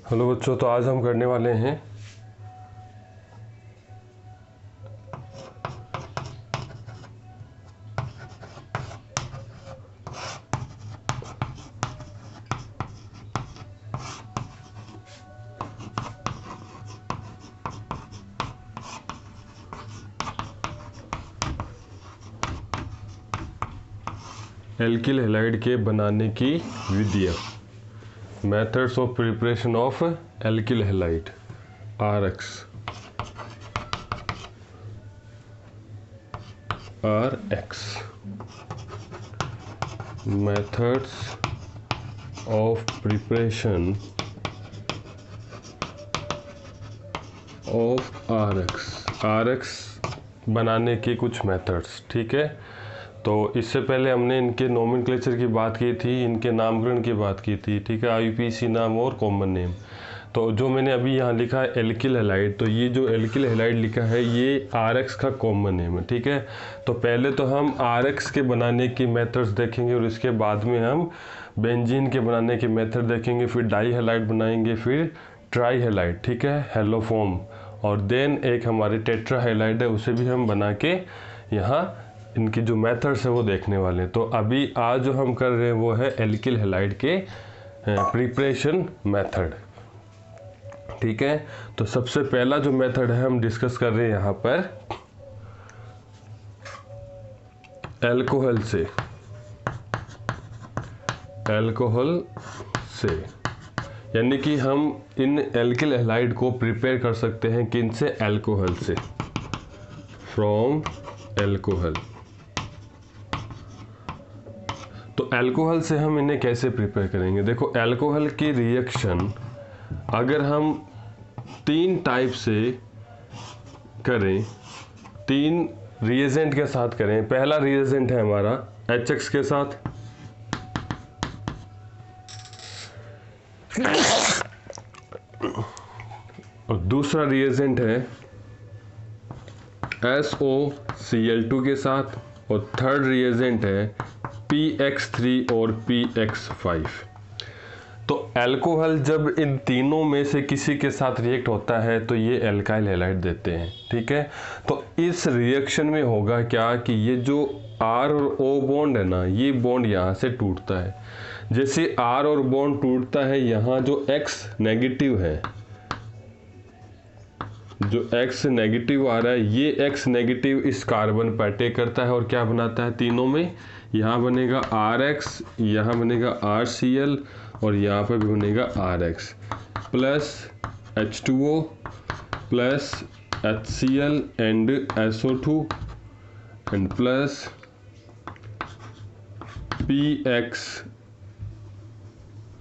Hello बच्चों, तो आज हम करने वाले हैं एल्किल हैलाइड के बनाने की विधियाँ, methods of preparation of alkyl halide RX methods of preparation of RX बनाने के कुछ मेथड्स। ठीक है, तो इससे पहले हमने इनके नोमेनक्लेचर की बात की थी, इनके नामकरण की बात की थी। ठीक है, IUPAC नाम और कॉमन नेम। तो जो मैंने अभी यहाँ लिखा है एल्किल हैलाइड, तो ये जो एल्किल हैलाइड लिखा है ये RX का कॉमन नेम है। ठीक है, तो पहले तो हम RX के बनाने की मेथड्स देखेंगे और इसके बाद में हम बेंजीन के बनाने के मेथड देखेंगे, फिर डाई हैलाइड बनाएंगे, फिर ट्राई हैलाइड, ठीक है, हेलोफॉर्म, और देन एक हमारे टेट्रा हैलाइड है, उसे भी हम बना के यहाँ इनकी जो मेथड्स है वो देखने वाले हैं। तो अभी आज जो हम कर रहे हैं वो है एल्किल हैलाइड के प्रिपरेशन मेथड। ठीक है, तो सबसे पहला जो मेथड है हम डिस्कस कर रहे हैं यहाँ पर अल्कोहल से, यानी कि हम इन एल्किल हैलाइड को प्रिपेयर कर सकते हैं किन से? अल्कोहल से, फ्रॉम अल्कोहल। तो अल्कोहल से हम इन्हें कैसे प्रिपेयर करेंगे? देखो, अल्कोहल की रिएक्शन अगर हम 3 टाइप से करें, 3 रिएजेंट के साथ करें। पहला रिएजेंट है हमारा HX के साथ, और दूसरा रिएजेंट है SOCl2 के साथ, और थर्ड रिएजेंट है PX3 और PX5। तो अल्कोहल जब इन तीनों में से किसी के साथ रिएक्ट होता है तो ये एल्काइल हैलाइड देते हैं। ठीक है, तो इस रिएक्शन में होगा क्या कि ये जो R और O बॉन्ड है ना, ये बॉन्ड यहाँ से टूटता है। जैसे R और बॉन्ड टूटता है, यहाँ जो X नेगेटिव है, जो X नेगेटिव आ रहा है, ये X नेगेटिव इस कार्बन पर अटैक करता है और क्या बनाता है तीनों में? यहाँ बनेगा RX, यहाँ बनेगा RCl, और यहाँ पर भी बनेगा RX plus H2O plus HCl and SO2 and plus PX।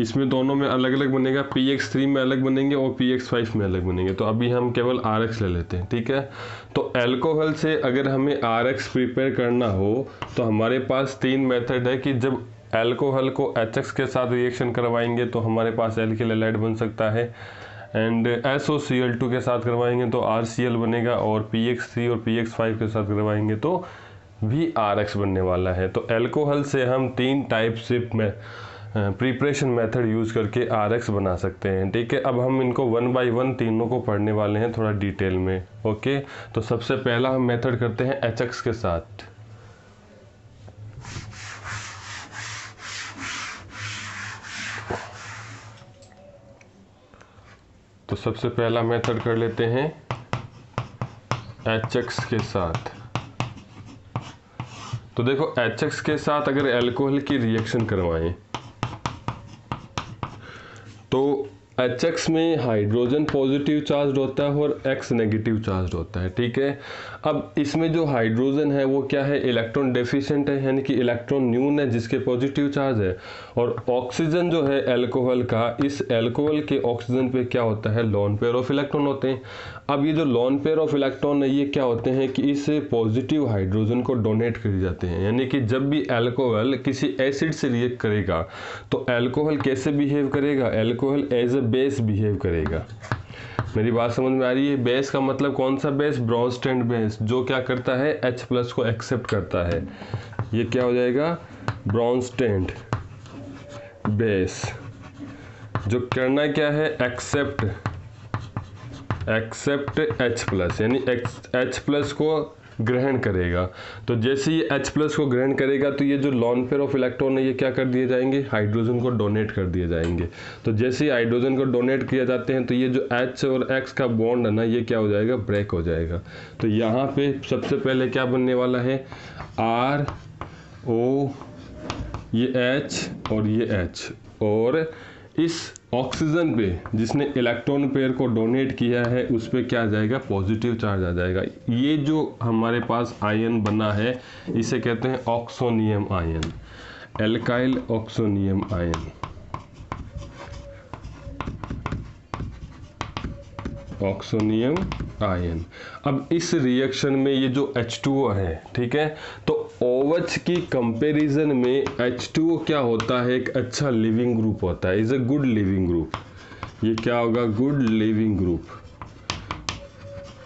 इसमें दोनों में अलग अलग बनेगा, PX3 में अलग बनेंगे और PX5 में अलग बनेंगे। तो अभी हम केवल RX ले लेते हैं। ठीक है, तो अल्कोहल से अगर हमें RX प्रिपेयर करना हो तो हमारे पास 3 मेथड है कि जब अल्कोहल को HX के साथ रिएक्शन करवाएंगे तो हमारे पास एल्किल हैलाइड बन सकता है, एंड SOCl2 के साथ करवाएंगे तो RCl बनेगा, और PX3 और PX5 के साथ करवाएंगे तो भी RX बनने वाला है। तो अल्कोहल से हम 3 टाइप से प्रिपरेशन मेथड यूज़ करके RX बना सकते हैं। ठीक है, अब हम इनको 1 बाय 1 तीनों को पढ़ने वाले हैं थोड़ा डिटेल में। ओके, तो सबसे पहला हम मेथड करते हैं HX के साथ। तो सबसे पहला मेथड कर लेते हैं HX के साथ। तो देखो, HX के साथ अगर अल्कोहल की रिएक्शन करवाएं तो HX में हाइड्रोजन पॉजिटिव चार्ज होता है और X नेगेटिव चार्ज होता है। ठीक है, अब इसमें जो हाइड्रोजन है वो क्या है? इलेक्ट्रॉन डेफिशिएंट है, यानी कि इलेक्ट्रॉन न्यून है जिसके पॉजिटिव चार्ज है। और ऑक्सीजन जो है अल्कोहल का, इस अल्कोहल के ऑक्सीजन पे क्या होता है? लोन पेयर ऑफ इलेक्ट्रॉन होते हैं। अब ये जो लोन पेयर ऑफ इलेक्ट्रॉन है ये क्या होते हैं कि इस पॉजिटिव हाइड्रोजन को डोनेट कर जाते हैं। यानी कि जब भी अल्कोहल किसी एसिड से रिएक्ट करेगा तो अल्कोहल कैसे बिहेव करेगा? Alcohol as a base behave करेगा। मेरी बात समझ में आ रही है? बेस का मतलब कौन सा बेस? ब्रॉन्स्टैंड बेस, जो क्या करता है? H+ को एक्सेप्ट करता है। ये क्या हो जाएगा? ब्रॉन्स्टैंड बेस, जो करना क्या है, एक्सेप्ट H+, यानी H+ को ग्रहण करेगा। तो जैसे ये H+ को ग्रहण करेगा तो ये जो लॉन पेयर ऑफ इलेक्ट्रॉन है ये क्या कर दिए जाएंगे, हाइड्रोजन को डोनेट कर दिए जाएंगे। तो जैसे ही हाइड्रोजन को डोनेट किया जाते हैं तो ये जो H और X का बॉन्ड है ना, ये क्या हो जाएगा, ब्रेक हो जाएगा। तो यहाँ पे सबसे पहले क्या बनने वाला है, RO, ये H और ये H, और इस ऑक्सीजन पे जिसने इलेक्ट्रॉन पेयर को डोनेट किया है उस पे क्या आ जाएगा, पॉजिटिव चार्ज आ जाएगा। ये जो हमारे पास आयन बना है इसे कहते हैं oxonium ion, alkyl oxonium ion, oxonium ion. अब इस रिएक्शन में ये जो H2O है, ठीक है, तो OH की कंपैरिजन में H2O क्या होता है, एक अच्छा लिविंग ग्रुप होता है, is a good leaving group. ये क्या होगा, गुड लिविंग ग्रुप।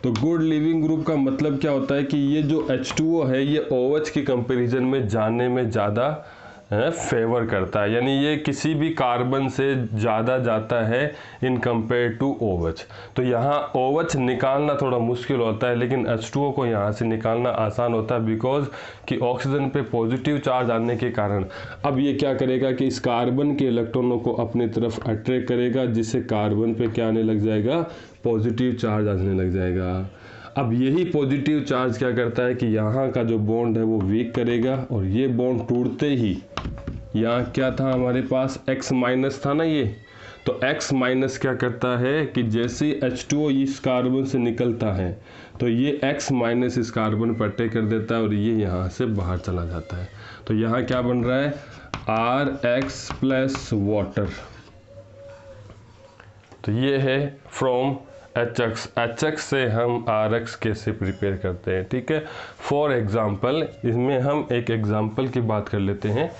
तो गुड लिविंग ग्रुप का मतलब क्या होता है कि ये जो H2O है ये OH की कंपैरिजन में जाने में ज़्यादा फेवर करता है, यानी ये किसी भी कार्बन से ज़्यादा जाता है इन कंपेयर टू OH। तो यहाँ OH निकालना थोड़ा मुश्किल होता है, लेकिन H2O को यहाँ से निकालना आसान होता है, बिकॉज कि ऑक्सीजन पे पॉजिटिव चार्ज आने के कारण अब ये क्या करेगा कि इस कार्बन के इलेक्ट्रॉनों को अपनी तरफ अट्रैक्ट करेगा, जिससे कार्बन पे क्या आने लग जाएगा, पॉजिटिव चार्ज आने लग जाएगा। अब यही पॉजिटिव चार्ज क्या करता है कि यहाँ का जो बॉन्ड है वो वीक करेगा, और ये बॉन्ड टूटते ही यहाँ क्या था हमारे पास, X- था ना ये, तो X- क्या करता है कि जैसे H2O इस कार्बन से निकलता है तो ये X- इस कार्बन पर अटैक कर देता है और ये यहाँ से बाहर चला जाता है। तो यहाँ क्या बन रहा है, RX+ वाटर। तो ये है फ्रॉम HX से हम RX कैसे प्रिपेयर करते हैं, ठीक है। फॉर एग्जाम्पल, इसमें हम एक एग्जाम्पल की बात कर लेते हैं।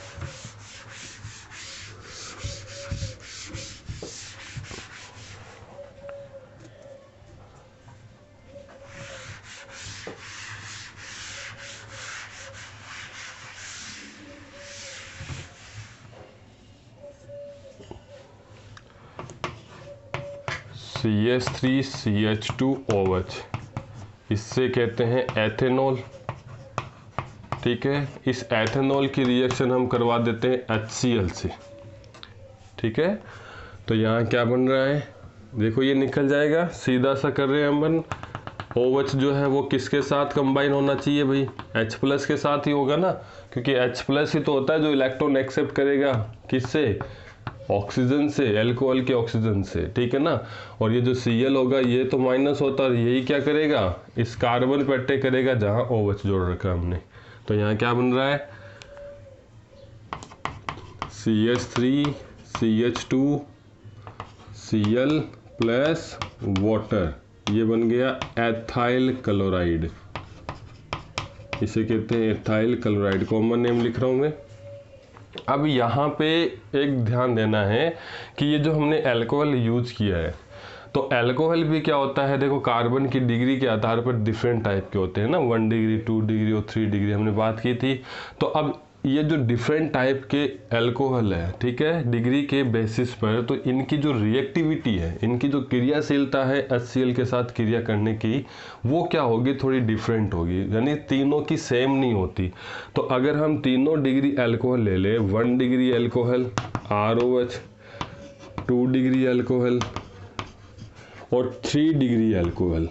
CH3CH2OH, इससे कहते हैं एथेनॉल, ठीक है। इस एथेनॉल की रिएक्शन हम करवा देते हैं HCl से, ठीक है। तो यहाँ क्या बन रहा है, देखो ये निकल जाएगा, सीधा सा कर रहे हैं हम। OH जो है वो किसके साथ कंबाइन होना चाहिए भाई, H+ के साथ ही होगा ना, क्योंकि H+ ही तो होता है जो इलेक्ट्रॉन एक्सेप्ट करेगा, किससे, ऑक्सीजन से, एल्कोहल के ऑक्सीजन से, ठीक है ना। और ये जो Cl होगा ये तो माइनस होता है, और यही क्या करेगा, इस कार्बन पे अटैक करेगा जहां OH जोड़ रखा है हमने। तो यहाँ क्या बन रहा है, CH3CH2Cl प्लस वाटर, ये बन गया एथाइल क्लोराइड, इसे कहते हैं एथाइल क्लोराइड, कॉमन नेम लिख रहा हूँ मैं। अब यहाँ पे एक ध्यान देना है कि ये जो हमने अल्कोहल यूज किया है, तो अल्कोहल भी क्या होता है, देखो कार्बन की डिग्री के आधार पर डिफरेंट टाइप के होते हैं ना, 1 डिग्री, 2 डिग्री और 3 डिग्री हमने बात की थी। तो अब ये जो डिफरेंट टाइप के अल्कोहल है, ठीक है, डिग्री के बेसिस पर, तो इनकी जो रिएक्टिविटी है, इनकी जो क्रियाशीलता है HCl के साथ क्रिया करने की, वो क्या होगी, थोड़ी डिफरेंट होगी, यानी तीनों की सेम नहीं होती। तो अगर हम तीनों डिग्री अल्कोहल ले लें, 1 degree alcohol ROH, 2 degree alcohol और 3 डिग्री अल्कोहल,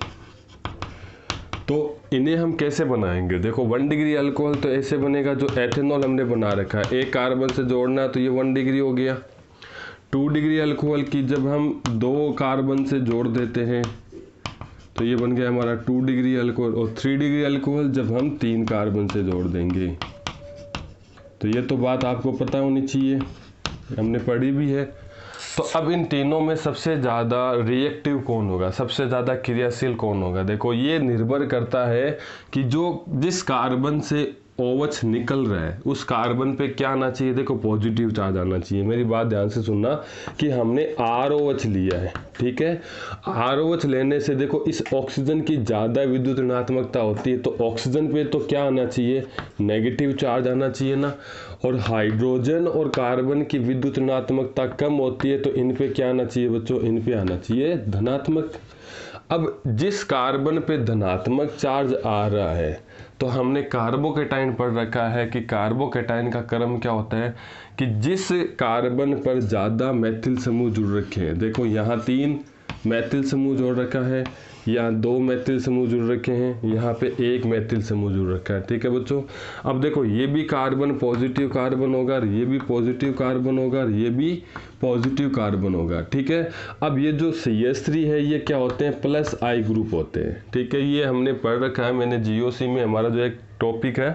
तो इन्हें हम कैसे बनाएंगे, देखो 1 डिग्री अल्कोहल तो ऐसे बनेगा, जो एथेनॉल हमने बना रखा है, एक कार्बन से जोड़ना है तो ये 1 डिग्री हो गया। 2 डिग्री अल्कोहल की जब हम 2 कार्बन से जोड़ देते हैं तो ये बन गया हमारा 2 डिग्री अल्कोहल, और 3 डिग्री अल्कोहल जब हम 3 कार्बन से जोड़ देंगे। तो ये तो बात आपको पता होनी चाहिए, हमने पढ़ी भी है। तो अब इन तीनों में सबसे ज़्यादा रिएक्टिव कौन होगा, सबसे ज़्यादा क्रियाशील कौन होगा, देखो ये निर्भर करता है कि जिस कार्बन से OH निकल रहा है उस कार्बन पे क्या आना चाहिए, देखो पॉजिटिव चार्ज आना चाहिए। मेरी बात ध्यान से सुनना कि हमने ROH लिया है, ठीक है। ROH लेने से देखो इस ऑक्सीजन की ज़्यादा विद्युत ऋणात्मकता होती है, तो ऑक्सीजन पे तो क्या आना चाहिए, नेगेटिव चार्ज आना चाहिए ना। और हाइड्रोजन और कार्बन की विद्युत ऋणात्मकता कम होती है, तो इन पे क्या आना चाहिए बच्चों, इन पे आना चाहिए धनात्मक। अब जिस कार्बन पे धनात्मक चार्ज आ रहा है, तो हमने कार्बोकेटाइन पढ़ रखा है कि कार्बोकेटाइन का क्रम क्या होता है कि जिस कार्बन पर ज़्यादा मैथिल समूह जुड़ रखे हैं, देखो यहाँ 3 मैथिल समूह जोड़ रखा है, यहाँ 2 मैथिल समूह जुड़ रखे हैं, यहाँ पे 1 मैथिल समूह जुड़ रखा है। ठीक है बच्चों, अब देखो ये भी कार्बन पॉजिटिव कार्बन होगा, ये भी पॉजिटिव कार्बन होगा, ये भी पॉजिटिव कार्बन होगा। ठीक है, अब ये जो CH3 है ये क्या होते हैं, प्लस I ग्रुप होते हैं। ठीक है, ये हमने पढ़ रखा है, मैंने GOC में हमारा जो एक टॉपिक है,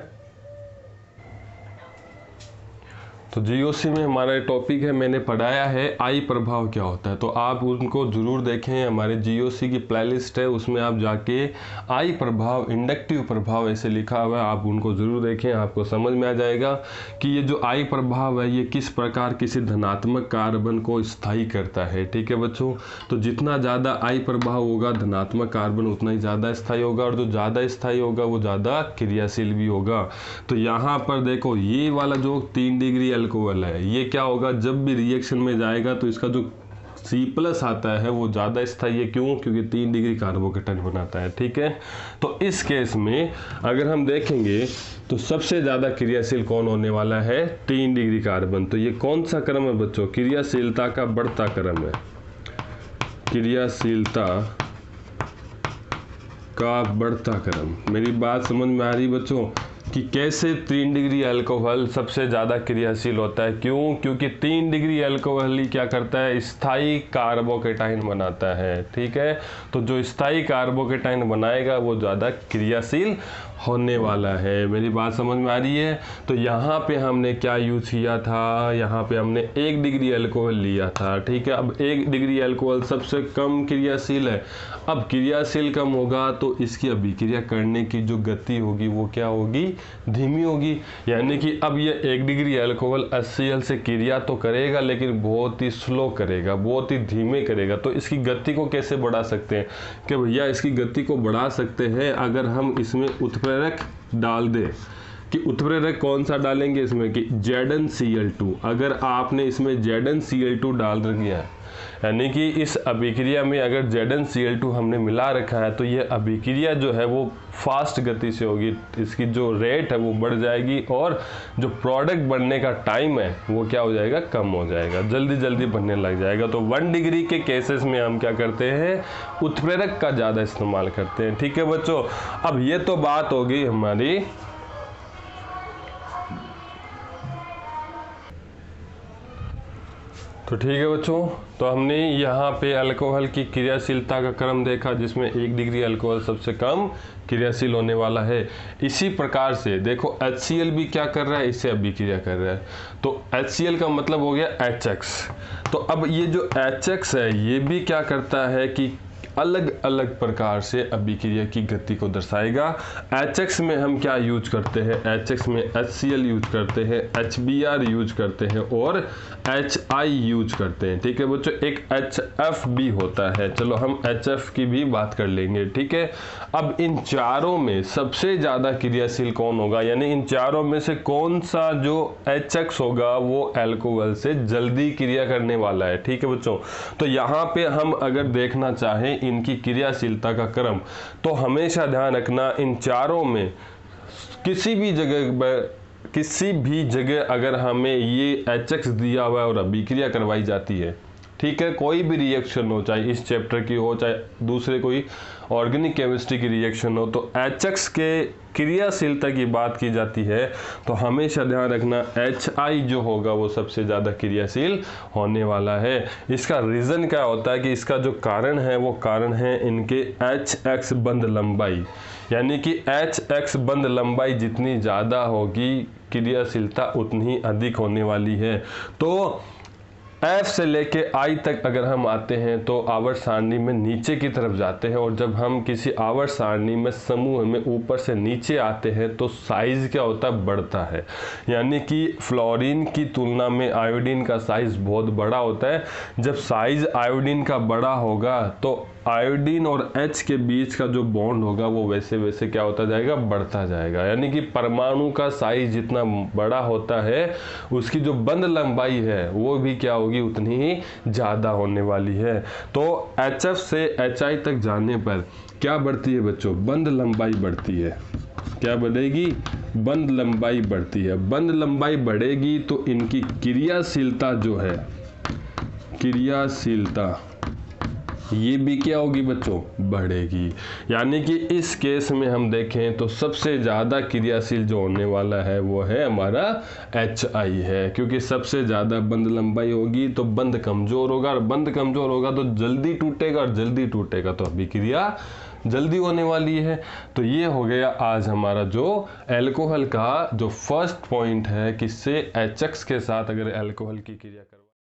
तो GOC में हमारा टॉपिक है, मैंने पढ़ाया है I प्रभाव क्या होता है, तो आप उनको ज़रूर देखें। हमारे GOC की प्लेलिस्ट है, उसमें आप जाके I प्रभाव, इंडक्टिव प्रभाव ऐसे लिखा हुआ है, आप उनको ज़रूर देखें, आपको समझ में आ जाएगा कि ये जो I प्रभाव है ये किस प्रकार किसी धनात्मक कार्बन को स्थायी करता है। ठीक है बच्चों, तो जितना ज़्यादा I प्रभाव होगा धनात्मक कार्बन उतना ही ज़्यादा स्थायी होगा, और जो ज़्यादा स्थायी होगा वो ज़्यादा क्रियाशील भी होगा। तो यहाँ पर देखो ये वाला जो 3 डिग्री अल्कोहल है, ये क्या होगा, जब भी रिएक्शन में जाएगा तो इसका जो C+ आता है वो ज़्यादा स्थायी है। क्यों, क्योंकि 3 डिग्री कार्बोकेटाइन बनाता है। ठीक है, तो इस केस में अगर हम देखेंगे तो सबसे ज़्यादा क्रियाशील कौन होने वाला है, 3 डिग्री कार्बन। तो ये कौन सा क्रम है बच्चों, क्रियाशीलता का बढ़ता क्रम है, क्रियाशीलता का बढ़ता क्रम। मेरी बात समझ में आ रही बच्चों कि कैसे 3 डिग्री अल्कोहल सबसे ज़्यादा क्रियाशील होता है। क्यों, क्योंकि 3 डिग्री अल्कोहल ही क्या करता है, स्थायी कार्बोकेटाइन बनाता है। ठीक है, तो जो स्थायी कार्बोकेटाइन बनाएगा वो ज़्यादा क्रियाशील होने वाला है। मेरी बात समझ में आ रही है। तो यहाँ पे हमने क्या यूज़ किया था, यहाँ पे हमने 1 डिग्री अल्कोहल लिया था। ठीक है, अब 1 डिग्री अल्कोहल सबसे कम क्रियाशील है। अब क्रियाशील कम होगा तो इसकी अभिक्रिया करने की जो गति होगी वो क्या होगी, धीमी होगी। यानी कि अब ये 1 डिग्री अल्कोहल HCl से क्रिया तो करेगा लेकिन बहुत ही स्लो करेगा, बहुत ही धीमे करेगा। तो इसकी गति को कैसे बढ़ा सकते हैं, कि भैया इसकी गति को बढ़ा सकते हैं अगर हम इसमें उत्प्रेरक डाल दें। कि उत्प्रेरक कौन सा डालेंगे इसमें, कि ZnCl2। अगर आपने इसमें ZnCl2 डाल दिया है, यानी कि इस अभिक्रिया में अगर ZnCl2 हमने मिला रखा है, तो ये अभिक्रिया जो है वो फास्ट गति से होगी, इसकी जो रेट है वो बढ़ जाएगी, और जो प्रोडक्ट बनने का टाइम है वो क्या हो जाएगा, कम हो जाएगा, जल्दी जल्दी बनने लग जाएगा। तो 1 डिग्री के केसेस में हम क्या करते हैं, उत्प्रेरक का ज़्यादा इस्तेमाल करते हैं। ठीक है बच्चों, अब ये तो बात हो गई हमारी तो ठीक है बच्चों, तो हमने यहाँ पे अल्कोहल की क्रियाशीलता का क्रम देखा, जिसमें 1 डिग्री अल्कोहल सबसे कम क्रियाशील होने वाला है। इसी प्रकार से देखो HCl भी क्या कर रहा है, इससे अभिक्रिया कर रहा है। तो HCl का मतलब हो गया HX। तो अब ये जो HX है ये भी क्या करता है कि अलग अलग प्रकार से अभिक्रिया की गति को दर्शाएगा। HX में हम क्या यूज करते हैं, HX में HCl यूज करते हैं, HBr यूज करते हैं और HI यूज करते हैं। ठीक है बच्चों, एक HF भी होता है, चलो हम HF की भी बात कर लेंगे। ठीक है, अब इन चारों में सबसे ज़्यादा क्रियाशील कौन होगा, यानी इन चारों में से कौन सा जो HX होगा वो अल्कोहल से जल्दी क्रिया करने वाला है। ठीक है बच्चों, तो यहाँ पे हम अगर देखना चाहें इनकी क्रियाशीलता का क्रम, तो हमेशा ध्यान रखना इन चारों में किसी भी जगह अगर हमें ये HX दिया हुआ है और अभिक्रिया करवाई जाती है, ठीक है, कोई भी रिएक्शन हो, चाहे इस चैप्टर की हो चाहे दूसरे कोई ऑर्गेनिक केमिस्ट्री की रिएक्शन हो, तो HX के क्रियाशीलता की बात की जाती है तो हमेशा ध्यान रखना HI जो होगा वो सबसे ज़्यादा क्रियाशील होने वाला है। इसका रीज़न क्या होता है कि इसका जो कारण है वो कारण है इनके HX बंध लंबाई, यानी कि HX बंध लंबाई जितनी ज़्यादा होगी क्रियाशीलता उतनी ही अधिक होने वाली है। तो F से लेके I तक अगर हम आते हैं तो आवर्त सारणी में नीचे की तरफ जाते हैं, और जब हम किसी आवर्त सारणी में समूह में ऊपर से नीचे आते हैं तो साइज क्या होता है, बढ़ता है। यानी कि फ्लोरीन की तुलना में आयोडीन का साइज बहुत बड़ा होता है। जब साइज आयोडीन का बड़ा होगा तो आयोडीन और H के बीच का जो बॉन्ड होगा वो वैसे वैसे क्या होता जाएगा, बढ़ता जाएगा। यानी कि परमाणु का साइज जितना बड़ा होता है उसकी जो बंध लंबाई है वो भी क्या होगी, उतनी ही ज़्यादा होने वाली है। तो HF से HI तक जाने पर क्या बढ़ती है बच्चों, बंध लंबाई बढ़ती है। क्या बढ़ेगी, बंध लंबाई बढ़ती है। बंध लंबाई बढ़ेगी तो इनकी क्रियाशीलता जो है, क्रियाशीलता ये भी क्या होगी बच्चों, बढ़ेगी। यानी कि इस केस में हम देखें तो सबसे ज़्यादा क्रियाशील जो होने वाला है वो है हमारा HI है, क्योंकि सबसे ज़्यादा बंध लंबाई होगी तो बंध कमज़ोर होगा, और बंध कमज़ोर होगा तो जल्दी टूटेगा, और जल्दी टूटेगा तो अभिक्रिया जल्दी होने वाली है। तो ये हो गया आज हमारा जो अल्कोहल का जो फर्स्ट पॉइंट है, किससे, HX के साथ अगर अल्कोहल की क्रिया कर